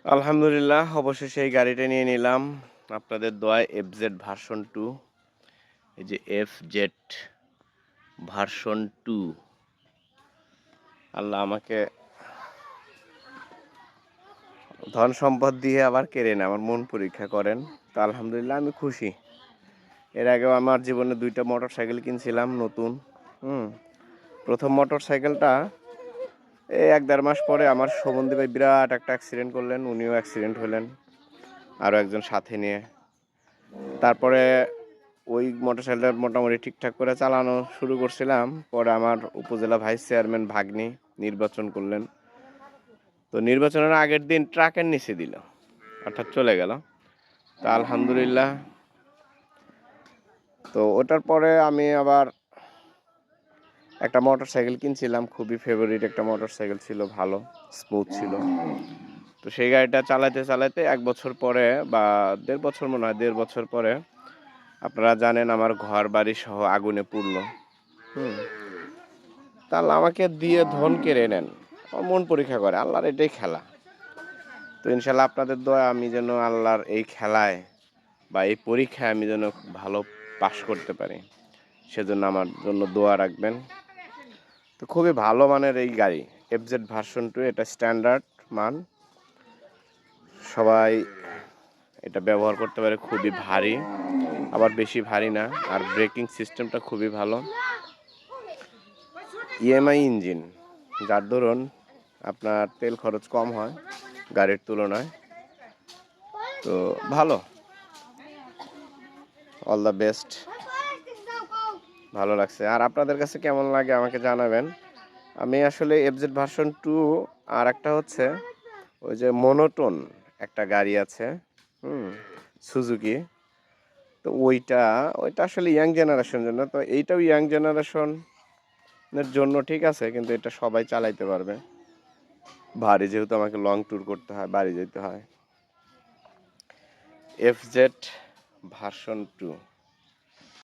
আলহামদুলিল্লাহ, অবশেষে এই গাড়িটা নিয়ে নিলাম। আপনাদের দোয়ায় এফজেড ভার্সন 2। এই যে এফজেড ভার্সন 2। আল্লাহ আমাকে ধন সম্পদ দিয়ে আবার কেড়ে নেয়, আমার মন পরীক্ষা করেন। তো আলহামদুলিল্লাহ আমি খুশি। এর আগেও আমার জীবনে 2টা মোটরসাইকেল কিনছিলাম নতুন। প্রথম মোটরসাইকেলটা এই 1-1.5 মাস পরে আমার শোভনদী ভাই বিরাট একটা অ্যাক্সিডেন্ট করলেন, উনিও অ্যাক্সিডেন্ট হলেন আরও একজন সাথে নিয়ে। তারপরে ওই মোটরসাইকেলটা মোটামুটি ঠিকঠাক করে চালানো শুরু করছিলাম। পরে আমার উপজেলা ভাইস চেয়ারম্যান ভাগ্নি নির্বাচন করলেন। তো নির্বাচনের আগের দিন ট্রাকের নিচে দিল, অর্থাৎ চলে গেল। তা আলহামদুলিল্লাহ। তো ওটার পরে আমি আবার একটা মোটরসাইকেল কিনছিলাম, খুবই ফেভারিট একটা মোটরসাইকেল ছিল, ভালো স্মুথ ছিল। তো সেই গাড়িটা চালাতে চালাতে 1 বছর পরে বা 1.5 বছর, মনে হয় 1.5 বছর পরে, আপনারা জানেন আমার ঘর বাড়ি সহ আগুনে পুড়লো। তা আল্লাহ আমাকে দিয়ে ধন কেড়ে নেন, আমার মন পরীক্ষা করে। আল্লাহর এটাই খেলা। তো ইনশাল্লাহ আপনাদের দোয়া আমি যেন আল্লাহর এই খেলায় বা এই পরীক্ষায় আমি যেন ভালো পাশ করতে পারি, সেজন্য আমার জন্য দোয়া রাখবেন। তো খুবই ভালো মানের এই গাড়ি এফজেড ভার্সন 2, এটা স্ট্যান্ডার্ড মান। সবাই এটা ব্যবহার করতে পারে, খুবই ভারী, আবার বেশি ভারী না। আর ব্রেকিং সিস্টেমটা খুবই ভালো। ইএমআই ইঞ্জিন, যার দরুন আপনার তেল খরচ কম হয় গাড়ির তুলনায়। তো ভালো, অল দ্য বেস্ট। ভালো লাগছে। আর আপনাদের কাছে কেমন লাগে আমাকে জানাবেন। আমি আসলে এফজেড ভার্সন 2, আর একটা হচ্ছে ওই যে মনোটোন একটা গাড়ি আছে, সুজুকি। তো ওইটা আসলে ইয়াং জেনারেশনের জন্য। তো এইটাও ইয়াং জেনারেশনের জন্য ঠিক আছে, কিন্তু এটা সবাই চালাইতে পারবে। ভারী, যেহেতু আমাকে লং ট্যুর করতে হয়, বাড়ি যেতে হয়। FZ version 2।